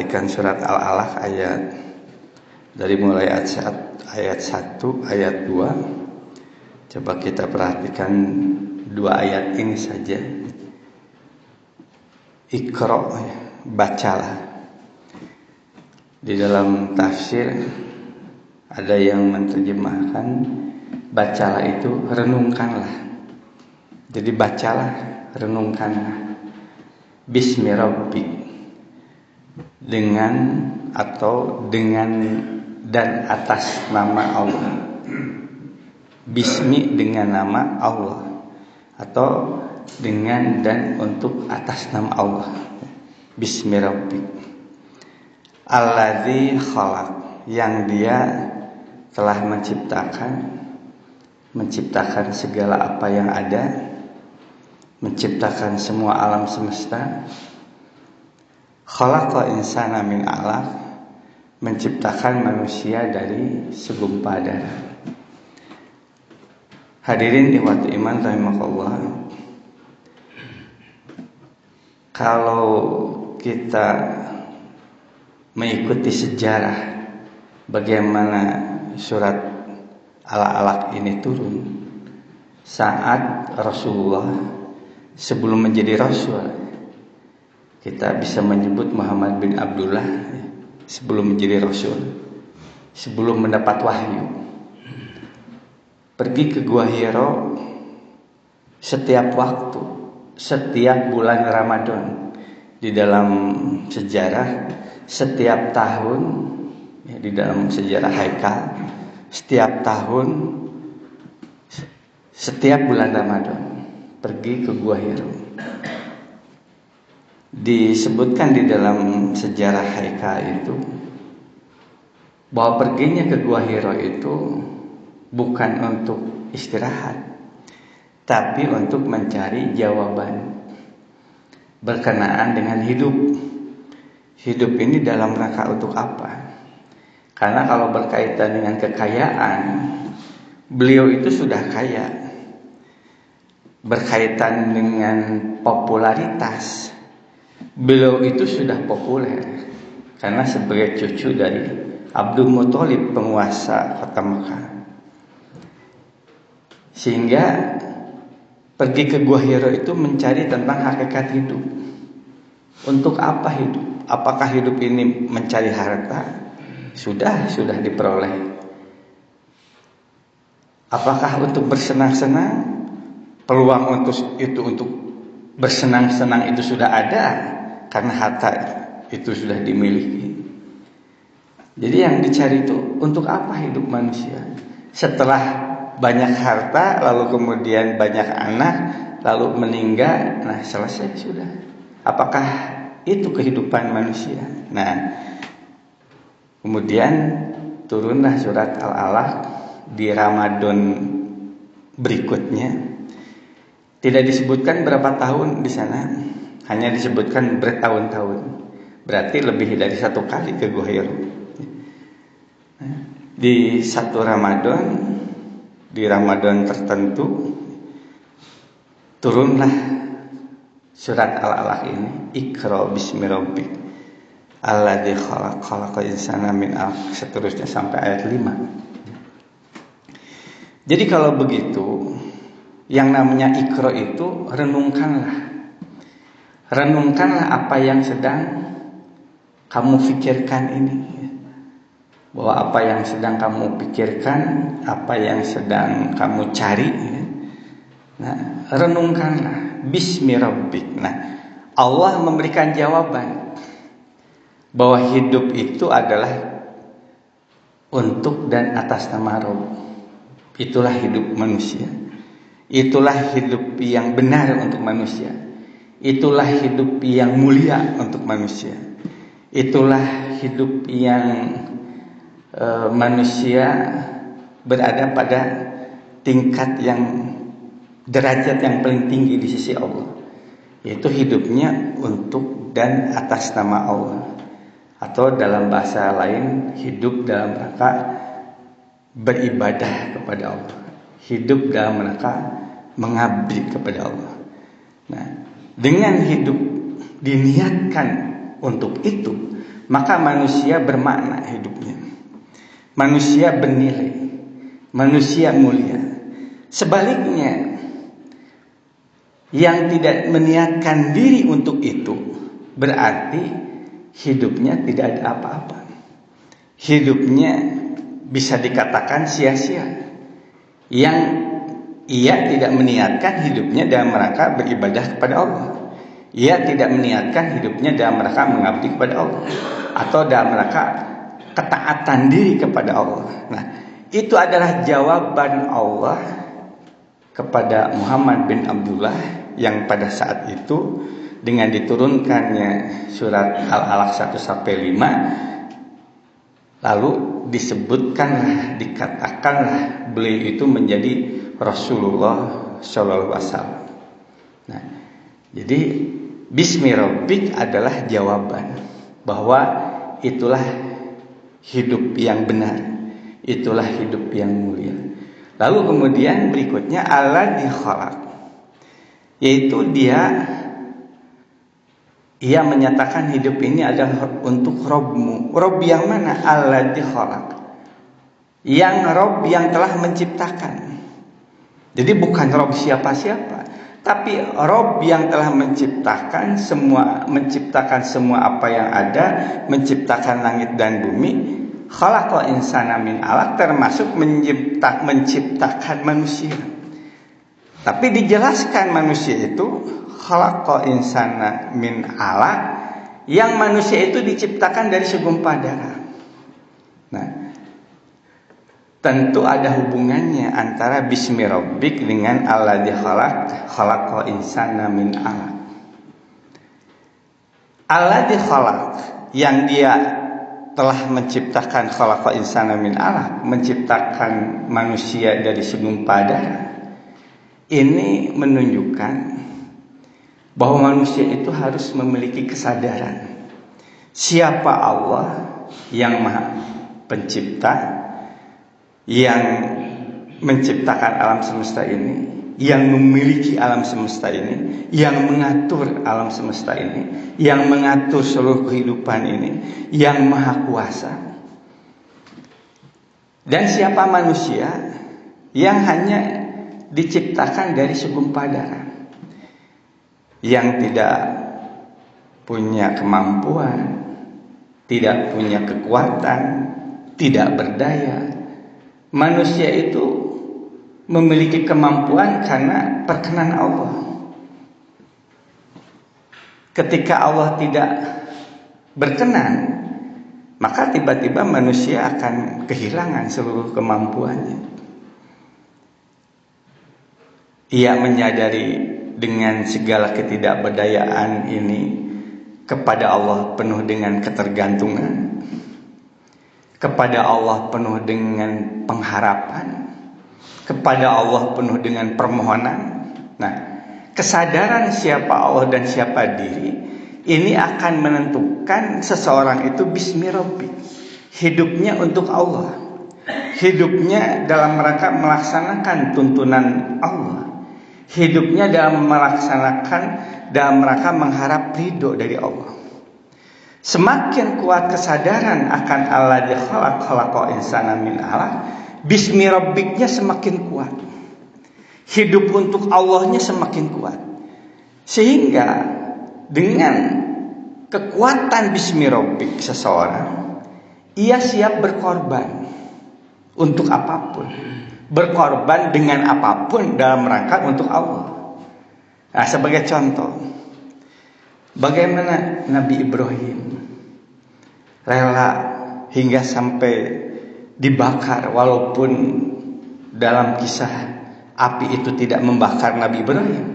perhatikan surat Al-Alaq ayat dari mulai ayat 1, ayat 2. Coba kita perhatikan 2 ayat ini saja. Iqra, bacalah. Di dalam tafsir ada yang menerjemahkan bacalah itu renungkanlah. Jadi bacalah, renungkanlah. Bismi rabbik, dengan atau dengan dan atas nama Allah. Bismi dengan nama Allah, atau dengan dan untuk atas nama Allah. Bismi rabbik alladzi khalaq, yang dia telah menciptakan segala apa yang ada, menciptakan semua alam semesta. Khalaqa insana min 'alaq, menciptakan manusia dari segumpal darah. Hadirin ikhwati iman rahimakumullah. Kalau kita mengikuti sejarah bagaimana surat Al-Alaq ini turun saat Rasulullah sebelum menjadi Rasul, kita bisa menyebut Muhammad bin Abdullah sebelum menjadi Rasul, sebelum mendapat wahyu, pergi ke Gua Hiro setiap waktu, setiap bulan Ramadan. Di dalam sejarah setiap tahun, di dalam sejarah Haikal, setiap tahun, setiap bulan Ramadan pergi ke Gua Hiro. Disebutkan di dalam sejarah Haikal itu bahwa perginya ke Gua Hiro itu bukan untuk istirahat, tapi untuk mencari jawaban berkenaan dengan hidup. Hidup ini dalam rangka untuk apa? Karena kalau berkaitan dengan kekayaan, beliau itu sudah kaya. Berkaitan dengan popularitas, beliau itu sudah populer. Karena sebagai cucu dari Abdul Muthalib, penguasa kota Mekah. Sehingga pergi ke Gua Hiro itu mencari tentang hakikat hidup. Untuk apa hidup? Apakah hidup ini mencari harta? Sudah diperoleh. Apakah untuk bersenang-senang? Peluang untuk bersenang-senang itu sudah ada karena harta itu sudah dimiliki. Jadi yang dicari itu untuk apa hidup manusia? Setelah banyak harta, lalu kemudian banyak anak, lalu meninggal, nah selesai sudah. Apakah itu kehidupan manusia? Nah, kemudian turunlah surat Al-Alaq di Ramadan berikutnya. Tidak disebutkan berapa tahun di sana, hanya disebutkan bertahun-tahun. Berarti lebih dari 1 kali ke Gua Hiro. Di satu Ramadan, di Ramadan tertentu, turunlah surat Al-Alaq ini. Iqra bismi rabbik alladzi khalaq, khalaqal insana min 'alaq, seterusnya sampai ayat 5. Jadi kalau begitu, yang namanya Iqra itu renungkanlah. Renungkanlah apa yang sedang kamu pikirkan ini. Bahwa apa yang sedang kamu pikirkan, apa yang sedang kamu cari, nah, renungkanlah. Bismi rabbik. Nah, Allah memberikan jawaban bahwa hidup itu adalah untuk dan atas nama Rabb. Itulah hidup manusia. Itulah hidup yang benar untuk manusia. Itulah hidup yang mulia untuk manusia. Itulah hidup yang manusia berada pada tingkat yang derajat yang paling tinggi di sisi Allah, yaitu hidupnya untuk dan atas nama Allah, atau dalam bahasa lain hidup dalam rangka beribadah kepada Allah, hidup dalam rangka mengabdi kepada Allah. Nah, dengan hidup diniatkan untuk itu, maka manusia bermakna hidupnya. Manusia bernilai, manusia mulia. Sebaliknya, yang tidak meniatkan diri untuk itu berarti hidupnya tidak ada apa-apa. Hidupnya bisa dikatakan sia-sia. Yang ia tidak meniatkan hidupnya dalam rangka beribadah kepada Allah. Ia tidak meniatkan hidupnya dalam rangka mengabdi kepada Allah, atau dalam rangka ketaatan diri kepada Allah. Nah, itu adalah jawaban Allah kepada Muhammad bin Abdullah yang pada saat itu dengan diturunkannya surat Al-Alaq 1-5, lalu disebutkanlah, dikatakanlah beliau itu menjadi Rasulullah Shallallahu Alaihi Wasallam. Nah, jadi Bismi Rabbik adalah jawaban bahwa itulah hidup yang benar, itulah hidup yang mulia. Lalu kemudian berikutnya alladzi khalaq, yaitu ia menyatakan hidup ini adalah untuk Rabbmu. Rabb yang mana? Alladzi khalaq, yang Rabb yang telah menciptakan. Jadi bukan Rabb siapa-siapa, tapi Rabb yang telah menciptakan semua apa yang ada, menciptakan langit dan bumi. Khalaqal insana min 'alaq, termasuk menciptakan manusia. Tapi dijelaskan manusia itu khalaqal insana min 'alaq, yang manusia itu diciptakan dari segumpal darah. Nah, tentu ada hubungannya antara Bismi Rabbik dengan alladzi khalaqal insana min 'alaq. Alladzi khalaq, yang dia telah menciptakan khalaqal insana min 'alaq, menciptakan manusia dari segumpal darah. Ini menunjukkan bahwa manusia itu harus memiliki kesadaran siapa Allah yang Maha Pencipta, yang menciptakan alam semesta ini, yang memiliki alam semesta ini, yang mengatur alam semesta ini, yang mengatur seluruh kehidupan ini, yang maha kuasa. Dan siapa manusia yang hanya diciptakan dari segumpal darah, yang tidak punya kemampuan, tidak punya kekuatan, tidak berdaya. Manusia itu memiliki kemampuan karena perkenan Allah. Ketika Allah tidak berkenan, maka tiba-tiba manusia akan kehilangan seluruh kemampuannya. Ia menyadari dengan segala ketidakberdayaan ini kepada Allah penuh dengan ketergantungan, kepada Allah penuh dengan pengharapan, kepada Allah penuh dengan permohonan. Nah, kesadaran siapa Allah dan siapa diri ini akan menentukan seseorang itu Bismi Rabbik, hidupnya untuk Allah, hidupnya dalam rangka melaksanakan tuntunan Allah, hidupnya dalam rangka mengharap ridho dari Allah. Semakin kuat kesadaran akan alladzi khalaqal insana min 'alaq, Bismi Rabbiknya semakin kuat, hidup untuk Allahnya semakin kuat. Sehingga dengan kekuatan Bismi Rabbik seseorang, ia siap berkorban untuk apapun, berkorban dengan apapun dalam rangka untuk Allah. Nah, sebagai contoh, bagaimana Nabi Ibrahim rela hingga sampai dibakar, walaupun dalam kisah api itu tidak membakar Nabi Ibrahim.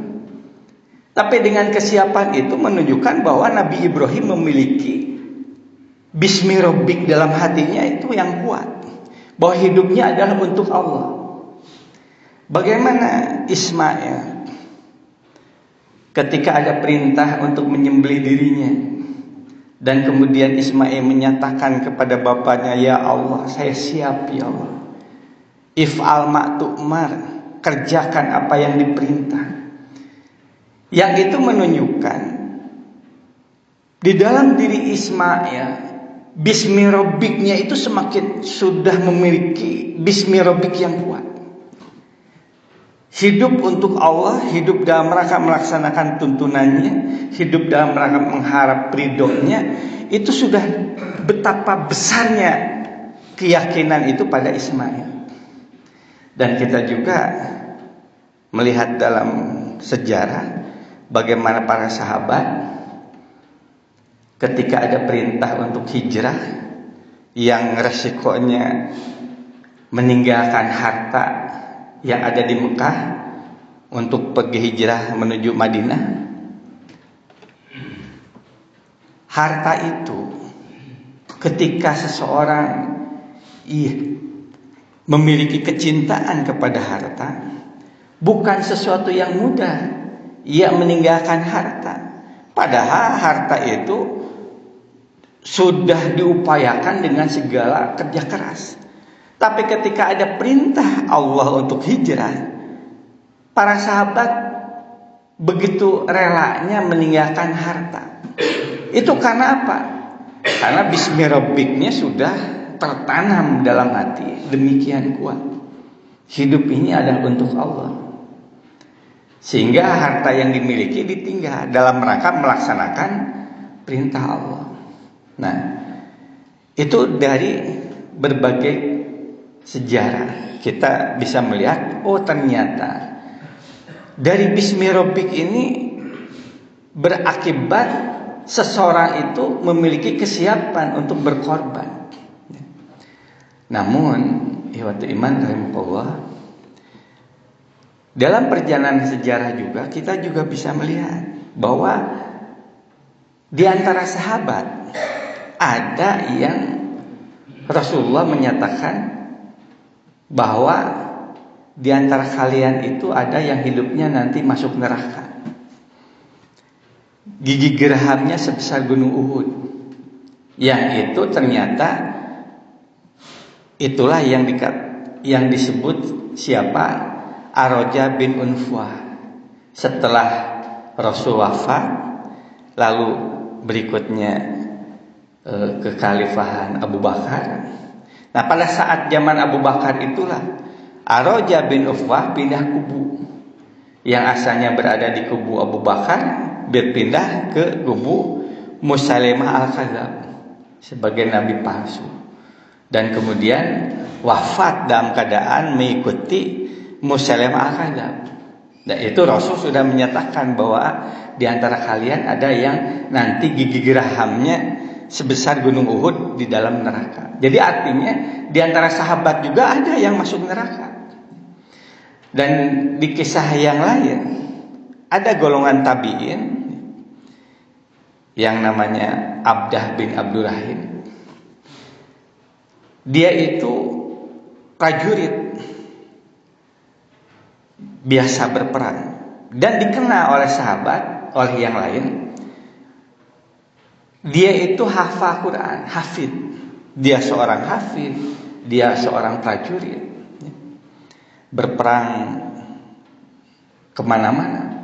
Tapi dengan kesiapan itu menunjukkan bahwa Nabi Ibrahim memiliki Bismi Rabbik dalam hatinya itu yang kuat, bahwa hidupnya adalah untuk Allah. Bagaimana Ismail ketika ada perintah untuk menyembelih dirinya, dan kemudian Ismail menyatakan kepada bapaknya, "Ya Allah, saya siap ya Allah. If'al ma tu'mar, kerjakan apa yang diperintah." Yang itu menunjukkan di dalam diri Ismail Bismi Rabbiknya itu semakin sudah memiliki Bismi Rabbik yang kuat. Hidup untuk Allah, hidup dalam rangka melaksanakan tuntunannya, hidup dalam rangka mengharap ridhonya, itu sudah betapa besarnya keyakinan itu pada Ismail. Dan kita juga melihat dalam sejarah bagaimana para sahabat ketika ada perintah untuk hijrah yang resikonya meninggalkan harta yang ada di Mekah untuk pergi hijrah menuju Madinah. Harta itu ketika seseorang memiliki kecintaan kepada harta, bukan sesuatu yang mudah ia meninggalkan harta. Padahal harta itu sudah diupayakan dengan segala kerja keras. Tapi ketika ada perintah Allah untuk hijrah, para sahabat begitu relanya meninggalkan harta. Itu karena apa? Karena Bismi Rabbiknya sudah tertanam dalam hati demikian kuat. Hidup ini adalah untuk Allah. Sehingga harta yang dimiliki ditinggal dalam rangka melaksanakan perintah Allah. Nah, itu dari berbagai sejarah kita bisa melihat, oh ternyata dari Bismi Rabbik ini berakibat seseorang itu memiliki kesiapan untuk berkorban. Namun, ihwatu iman rahimahullah, dalam perjalanan sejarah juga kita juga bisa melihat bahwa di antara sahabat ada yang Rasulullah menyatakan bahwa di antara kalian itu ada yang hidupnya nanti masuk neraka. Gigi gerhamnya sebesar gunung Uhud. Yang itu ternyata itulah yang disebut siapa? Aroja bin Unfwah. Setelah Rasul wafat, lalu berikutnya kekhalifahan Abu Bakar. Nah, pada saat zaman Abu Bakar itulah Aroja bin Unfwah pindah kubu. Yang asalnya berada di kubu Abu Bakar berpindah ke kubu Musailimah al-Kadzab sebagai nabi palsu. Dan kemudian wafat dalam keadaan mengikuti Musailimah al-Kadzab. Dan itu Rasul sudah menyatakan bahwa di antara kalian ada yang nanti gigi gerhamnya sebesar gunung Uhud di dalam neraka. Jadi artinya di antara sahabat juga ada yang masuk neraka. Dan di kisah yang lain ada golongan tabi'in yang namanya Abdah bin Abdurrahim. Dia itu prajurit biasa berperang dan dikenal oleh sahabat, oleh yang lain. Dia itu hafal Quran, hafid. Dia seorang hafid, dia seorang prajurit. Berperang kemana-mana.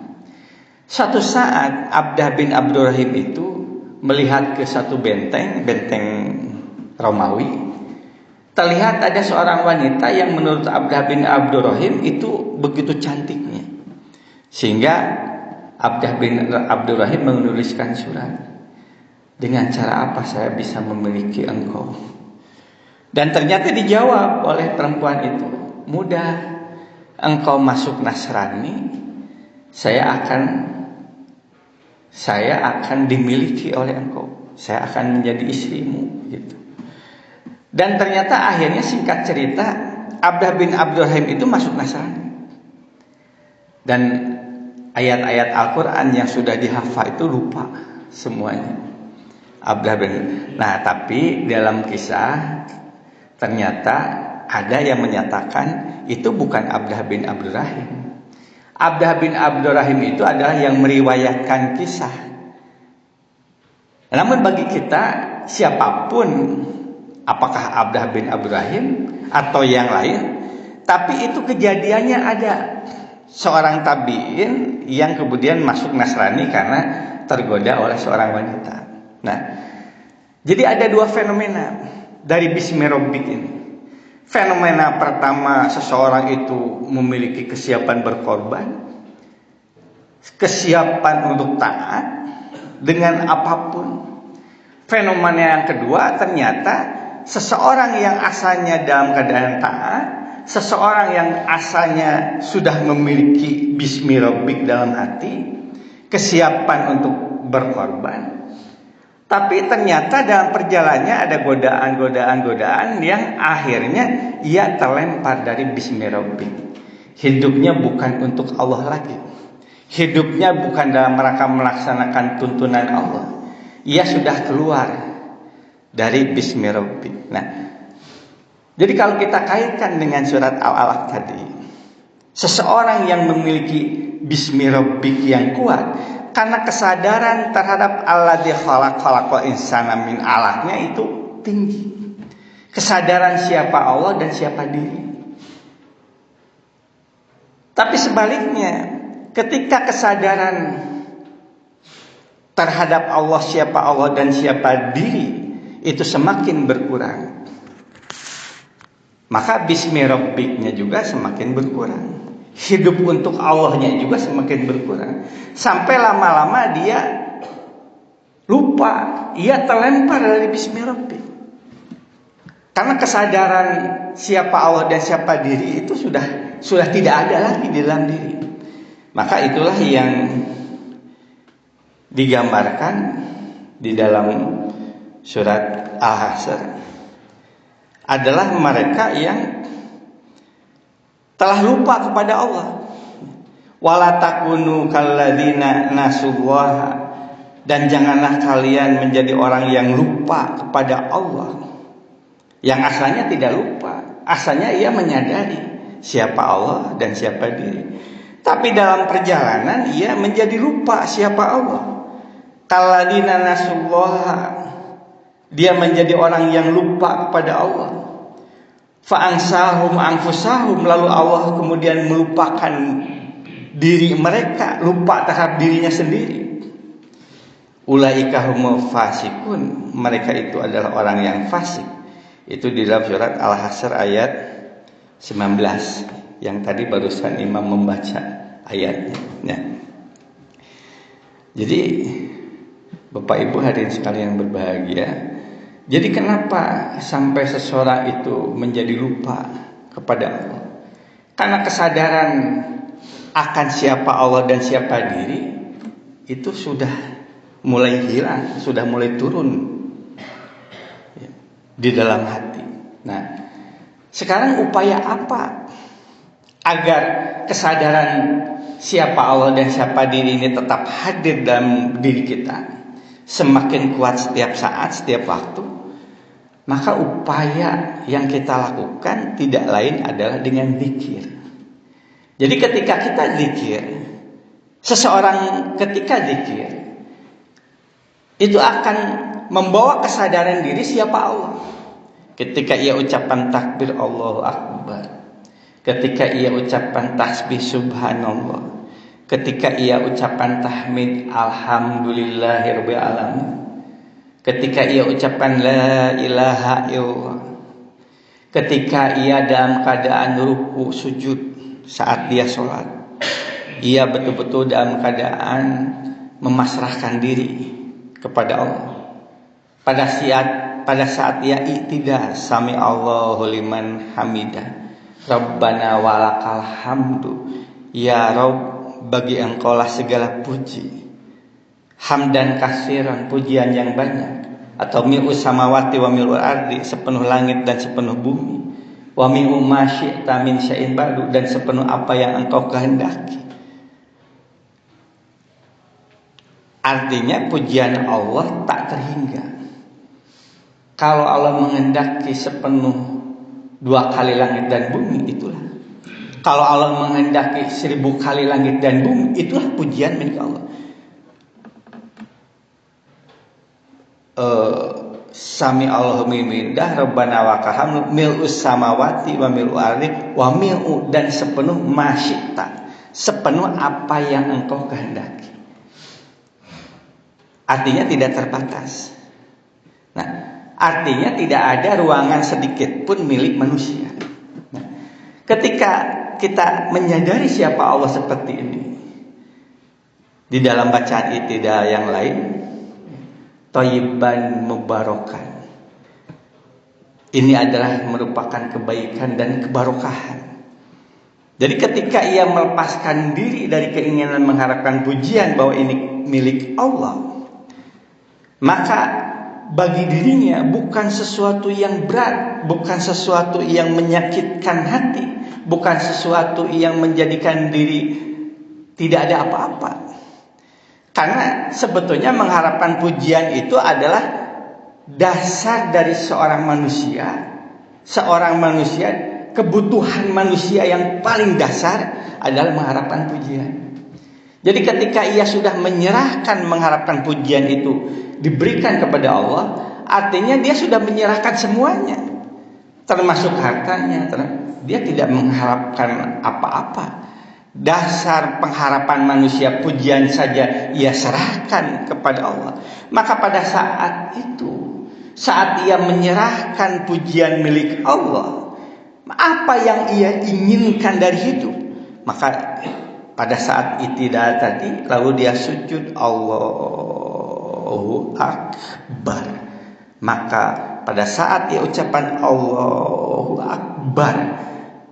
Suatu saat Abdah bin Abdurrahim itu melihat ke satu benteng Romawi. Terlihat ada seorang wanita yang menurut Abdah bin Abdurrahim itu begitu cantiknya. Sehingga Abdah bin Abdurrahim menuliskan surat. Dengan cara apa saya bisa memiliki engkau? Dan ternyata dijawab oleh perempuan itu, mudah. Engkau masuk Nasrani, saya akan dimiliki oleh engkau. Saya akan menjadi istrimu, gitu. Dan ternyata akhirnya singkat cerita Abdah bin Abdurrahim itu masuk Nasrani. Dan ayat-ayat Al-Quran yang sudah dihafal itu lupa semuanya. Nah, tapi dalam kisah ternyata ada yang menyatakan itu bukan Abdah bin Abdurrahim. Abdah bin Abdurrahim itu adalah yang meriwayatkan kisah. Namun bagi kita siapapun, apakah Abdah bin Abdurrahim atau yang lain, tapi itu kejadiannya ada seorang tabi'in yang kemudian masuk Nasrani karena tergoda oleh seorang wanita. Nah, Jadi ada dua fenomena dari Bismi Rabbik ini. Fenomena pertama, seseorang itu memiliki kesiapan berkorban, kesiapan untuk taat dengan apapun. Fenomena yang kedua, ternyata seseorang yang asalnya dalam keadaan taat, seseorang yang asalnya sudah memiliki Bismi Rabbik dalam hati, kesiapan untuk berkorban, tapi ternyata dalam perjalanannya ada godaan yang akhirnya ia terlempar dari Bismi Rabbik. Hidupnya bukan untuk Allah lagi. Hidupnya bukan dalam rangka melaksanakan tuntunan Allah. Ia sudah keluar dari Bismi Rabbik. Nah, jadi kalau kita kaitkan dengan surat Al-Alaq tadi, seseorang yang memiliki Bismi Rabbik yang kuat, karena kesadaran terhadap alladzi khalaqal insana min alaqnya itu tinggi. Kesadaran siapa Allah dan siapa diri. Tapi sebaliknya, ketika kesadaran terhadap Allah, siapa Allah dan siapa diri itu semakin berkurang, maka Bismi Rabbiknya juga semakin berkurang. Hidup untuk Allahnya juga semakin berkurang. Sampai lama-lama dia lupa, ia terlempar dari Bismi Rabbik. Karena kesadaran siapa Allah dan siapa diri itu sudah tidak ada lagi di dalam diri. Maka itulah yang digambarkan di dalam surat Al-Hasyr, adalah mereka yang telah lupa kepada Allah. Wala takunu kalladzina nasullaha, dan janganlah kalian menjadi orang yang lupa kepada Allah. Yang asalnya tidak lupa, asalnya ia menyadari siapa Allah dan siapa diri. Tapi dalam perjalanan ia menjadi lupa siapa Allah. Kalladzina nasullaha, dia menjadi orang yang lupa kepada Allah. Fa'ansahum anfusahum, lalu Allah kemudian melupakan diri mereka, lupa terhadap dirinya sendiri. Ulaika humul fasikun, mereka itu adalah orang yang fasik. Itu di dalam surat Al-Hasyr ayat 19 yang tadi barusan Imam membaca ayatnya. Ya. Jadi Bapak Ibu hadirin sekalian berbahagia, jadi kenapa sampai seseorang itu menjadi lupa kepada Allah? Karena kesadaran akan siapa Allah dan siapa diri itu sudah mulai hilang, sudah mulai turun di dalam hati. Nah, sekarang upaya apa agar kesadaran siapa Allah dan siapa diri ini tetap hadir dalam diri kita, semakin kuat setiap saat, setiap waktu? Maka upaya yang kita lakukan tidak lain adalah dengan zikir. Jadi ketika kita zikir, seseorang ketika zikir itu akan membawa kesadaran diri siapa Allah. Ketika ia ucapkan takbir Allahu Akbar, ketika ia ucapkan tasbih subhanallah, ketika ia ucapkan tahmid alhamdulillahirabbil alamin, ketika ia ucapkan la ilaha illallah, ketika ia dalam keadaan ruku sujud saat dia sholat, ia betul-betul dalam keadaan memasrahkan diri kepada Allah. Pada saat ia i'tidah, sami Allahu liman hamidah, Rabbana walakal hamdu, ya Rabb, bagi engkaulah segala puji, hamdan katsiran, pujian yang banyak, atau mi'u samawati wa mi'u ardi, sepenuh langit dan sepenuh bumi, wa mi'u ma syi'ta min syai'in ba'du, dan sepenuh apa yang engkau kehendaki. Artinya pujian Allah tak terhingga. Kalau Allah menghendaki sepenuh 2 kali langit dan bumi, itulah. Kalau Allah menghendaki 1000 kali langit dan bumi, itulah pujian milik Allah. Sami Allahu mimidah Rabbana wa kaham mil'us samawati wa mil'u ardi wa mil'u, dan sepenuh masyita, sepenuh apa yang engkau kehendaki. Artinya tidak terbatas. Nah, Artinya tidak ada ruangan sedikit pun milik manusia. Nah, ketika kita menyadari siapa Allah seperti ini, di dalam bacaan I'tidal yang lain, thayyiban mubarakan, ini adalah merupakan kebaikan dan kebarokahan. Jadi ketika ia melepaskan diri dari keinginan mengharapkan pujian bahwa ini milik Allah, maka bagi dirinya bukan sesuatu yang berat, bukan sesuatu yang menyakitkan hati, bukan sesuatu yang menjadikan diri tidak ada apa-apa. Karena sebetulnya mengharapkan pujian itu adalah dasar dari seorang manusia. Seorang manusia, kebutuhan manusia yang paling dasar adalah mengharapkan pujian. Jadi ketika ia sudah menyerahkan mengharapkan pujian itu diberikan kepada Allah, artinya dia sudah menyerahkan semuanya, termasuk hartanya. Dia tidak mengharapkan apa-apa. Dasar pengharapan manusia pujian saja ia serahkan kepada Allah. Maka pada saat itu, saat ia menyerahkan pujian milik Allah, apa yang ia inginkan dari hidup, maka pada saat i'tidal tadi, lalu dia sujud Allahu Akbar. Maka pada saat dia ucapan Allahu Akbar,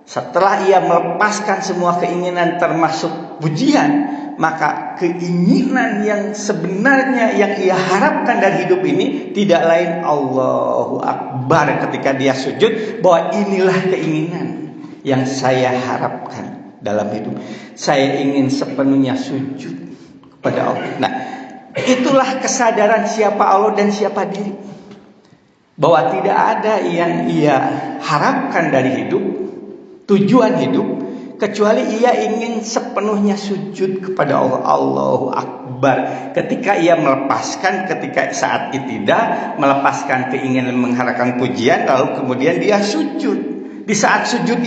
setelah ia melepaskan semua keinginan termasuk pujian, maka keinginan yang sebenarnya yang ia harapkan dari hidup ini tidak lain Allahu Akbar. Ketika dia sujud, bahwa inilah keinginan yang saya harapkan dalam hidup. Saya ingin sepenuhnya sujud kepada Allah. Nah, itulah kesadaran siapa Allah dan siapa diri. Bahwa tidak ada yang ia harapkan dari hidup, tujuan hidup, kecuali ia ingin sepenuhnya sujud kepada Allah. Allahu Akbar. Ketika ia melepaskan, ketika saat i'tidal melepaskan keinginan mengharapkan pujian, lalu kemudian dia sujud. Di saat sujud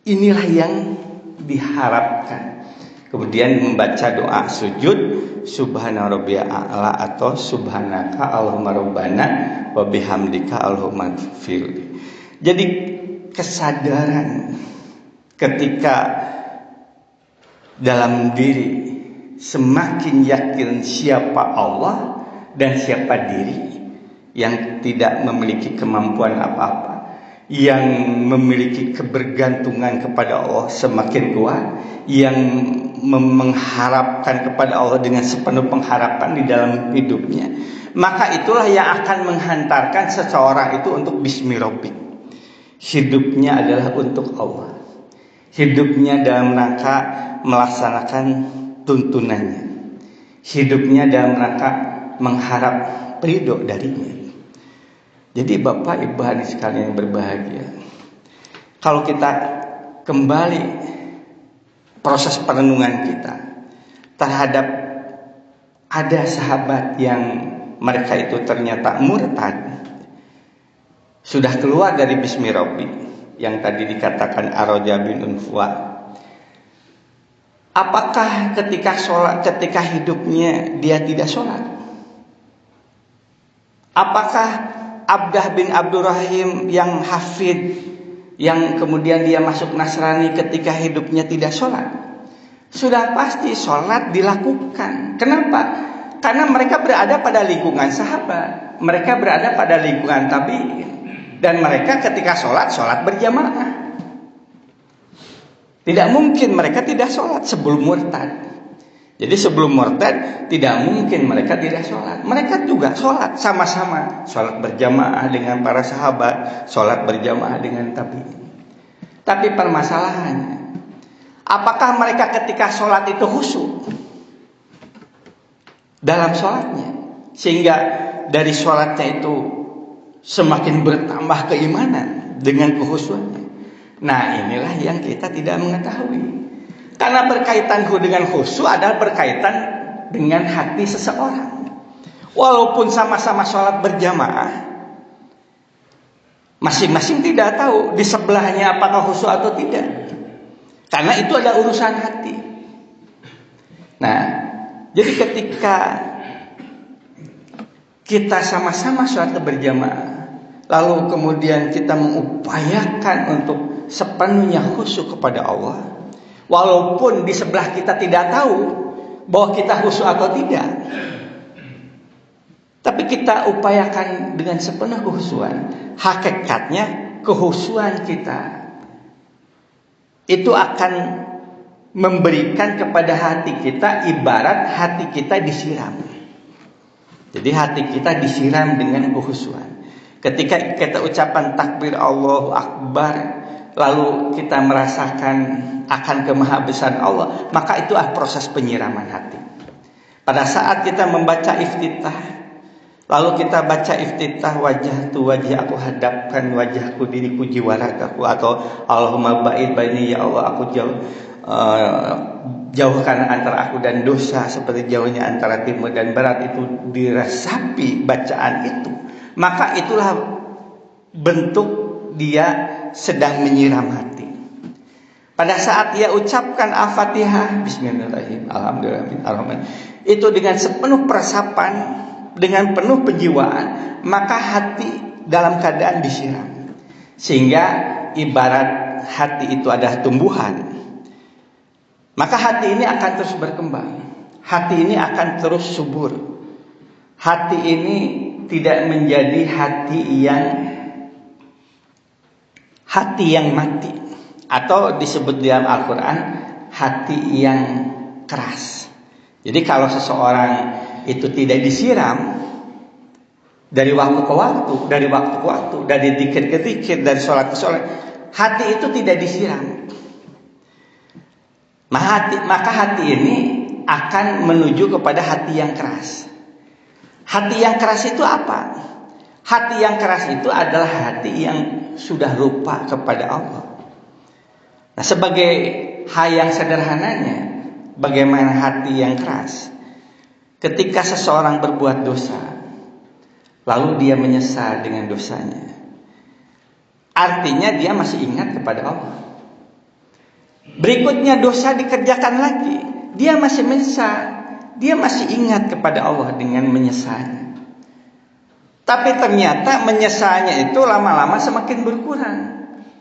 inilah yang diharapkan. Kemudian membaca doa sujud, Subhana rabbiyal a'la atau Subhanaka Allahumma rabbana wa bihamdika Allahumma gfirli. Jadi kesadaran ketika dalam diri semakin yakin siapa Allah dan siapa diri, yang tidak memiliki kemampuan apa-apa, yang memiliki kebergantungan kepada Allah semakin kuat, yang mengharapkan kepada Allah dengan sepenuh pengharapan di dalam hidupnya, maka itulah yang akan menghantarkan seseorang itu untuk bismi rabbik. Hidupnya adalah untuk Allah, hidupnya dalam rangka melaksanakan tuntunannya, hidupnya dalam rangka mengharap ridho darinya. Jadi Bapak Ibu hadirin sekalian yang berbahagia, kalau kita kembali proses perenungan kita terhadap ada sahabat yang mereka itu ternyata murtad, sudah keluar dari bismi rabbi, yang tadi dikatakan Ar-Raja bin Unfuwa. Apakah ketika sholat, ketika hidupnya dia tidak sholat? Apakah Abdah bin Abdurrahim yang hafid, yang kemudian dia masuk Nasrani ketika hidupnya tidak sholat? Sudah pasti sholat dilakukan. Kenapa? Karena mereka berada pada lingkungan sahabat, mereka berada pada lingkungan tabi'in, dan mereka ketika sholat berjamaah. Tidak mungkin mereka tidak sholat sebelum murtad. Jadi sebelum murtad tidak mungkin mereka tidak sholat. Mereka juga sholat sama-sama, sholat berjamaah dengan para sahabat, sholat berjamaah dengan tabi'in. Tapi permasalahannya, apakah mereka ketika sholat itu khusyuk dalam sholatnya, sehingga dari sholatnya itu semakin bertambah keimanan dengan kekhusyukannya? Nah, inilah yang kita tidak mengetahui. Karena berkaitan dengan khusyuk adalah berkaitan dengan hati seseorang. Walaupun sama-sama sholat berjamaah, masing-masing tidak tahu di sebelahnya apakah khusyuk atau tidak. Karena itu adalah urusan hati. Nah, jadi ketika kita sama-sama sholat berjamaah, lalu kemudian kita mengupayakan untuk sepenuhnya khusyuk kepada Allah, walaupun di sebelah kita tidak tahu bahwa kita khusyuk atau tidak, tapi kita upayakan dengan sepenuh kehusuan. Hakikatnya kehusuan kita itu akan memberikan kepada hati kita ibarat hati kita disiram. Jadi hati kita disiram dengan kehusuan. Ketika kita ucapan takbir Allahu Akbar, lalu kita merasakan akan kemahabesaran Allah, maka itu proses penyiraman hati. Pada saat kita membaca iftitah, lalu kita baca iftitah, wajah tu wajah, aku hadapkan wajahku, diriku, jiwa ragaku, atau Allahumma ba'id baini, ya Allah aku jauhkan antara aku dan dosa seperti jauhnya antara timur dan barat. Itu diresapi bacaan itu, maka itulah bentuk dia sedang menyiram hati. Pada saat dia ucapkan Al-Fatihah, Bismillahirrahmanirrahim, Alhamdulillah, itu dengan sepenuh peresapan, dengan penuh penjiwaan, maka hati dalam keadaan disiram. Sehingga ibarat hati itu adalah tumbuhan, maka hati ini akan terus berkembang, hati ini akan terus subur. Hati ini tidak menjadi hati yang mati, atau disebut dalam Al-Quran hati yang keras. Jadi kalau seseorang itu tidak disiram dari waktu ke waktu, dari zikir ke zikir, dari sholat ke sholat, hati itu tidak disiram, maka hati ini akan menuju kepada hati yang keras. Hati yang keras itu apa? Hati yang keras itu adalah hati yang sudah lupa kepada Allah. Nah, sebagai hal yang sederhananya, bagaimana hati yang keras? Ketika seseorang berbuat dosa, lalu dia menyesal dengan dosanya, artinya dia masih ingat kepada Allah. Berikutnya dosa dikerjakan lagi, dia masih menyesal, dia masih ingat kepada Allah dengan menyesalnya. Tapi ternyata menyesalnya itu lama-lama semakin berkurang,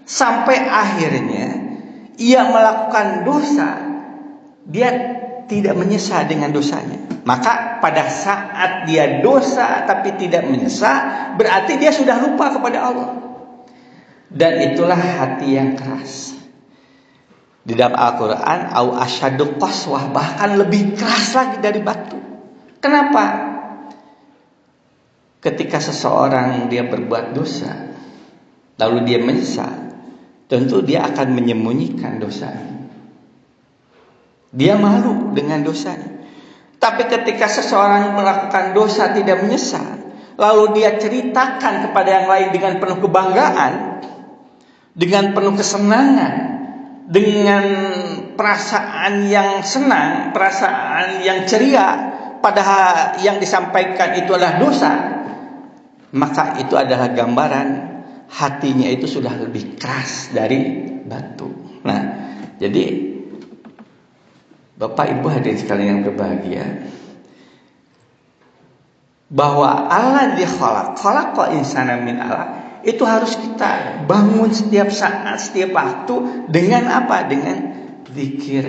sampai akhirnya ia melakukan dosa, dia tidak menyesal dengan dosanya. Maka pada saat dia dosa tapi tidak menyesal, berarti dia sudah lupa kepada Allah. Dan itulah hati yang keras. Di dalam Al-Quran, au asyadu qaswah, bahkan lebih keras lagi dari batu. Kenapa? Ketika seseorang dia berbuat dosa, lalu dia menyesal, tentu dia akan menyembunyikan dosanya. Dia malu dengan dosanya. Tapi ketika seseorang melakukan dosa tidak menyesal, lalu dia ceritakan kepada yang lain dengan penuh kebanggaan, dengan penuh kesenangan, dengan perasaan yang senang, perasaan yang ceria, padahal yang disampaikan itu adalah dosa, maka itu adalah gambaran hatinya itu sudah lebih keras dari batu. Nah, jadi Bapak Ibu hadirin sekalian yang berbahagia, bahwa Allah khalaqa insana min alaq, itu harus kita bangun setiap saat, setiap waktu dengan apa? Dengan zikir.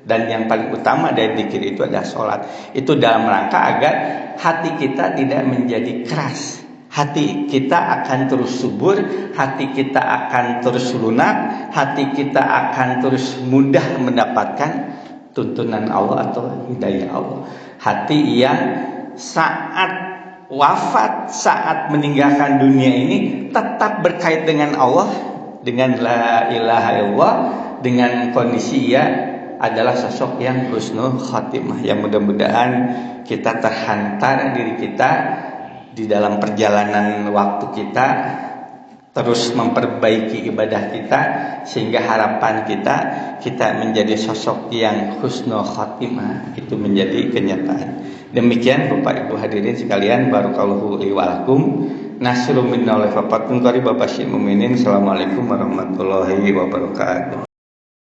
Dan yang paling utama dari zikir itu adalah sholat. Itu dalam rangka agar hati kita tidak menjadi keras. Hati kita akan terus subur, hati kita akan terus lunak, hati kita akan terus mudah mendapatkan tuntunan Allah atau hidayah Allah. Hati yang saat wafat, saat meninggalkan dunia ini tetap berkait dengan Allah, dengan la ilaha illallah, dengan kondisi ia adalah sosok yang husnul khatimah. Yang mudah-mudahan kita terhantar diri kita di dalam perjalanan waktu kita, terus memperbaiki ibadah kita, sehingga harapan kita menjadi sosok yang husnul khatimah, itu menjadi kenyataan. Demikian Bapak Ibu hadirin sekalian, barakallahu li wa lakum, nasrun minna wa fafatun qarib, basyiril mukminin. Assalamualaikum warahmatullahi wabarakatuh.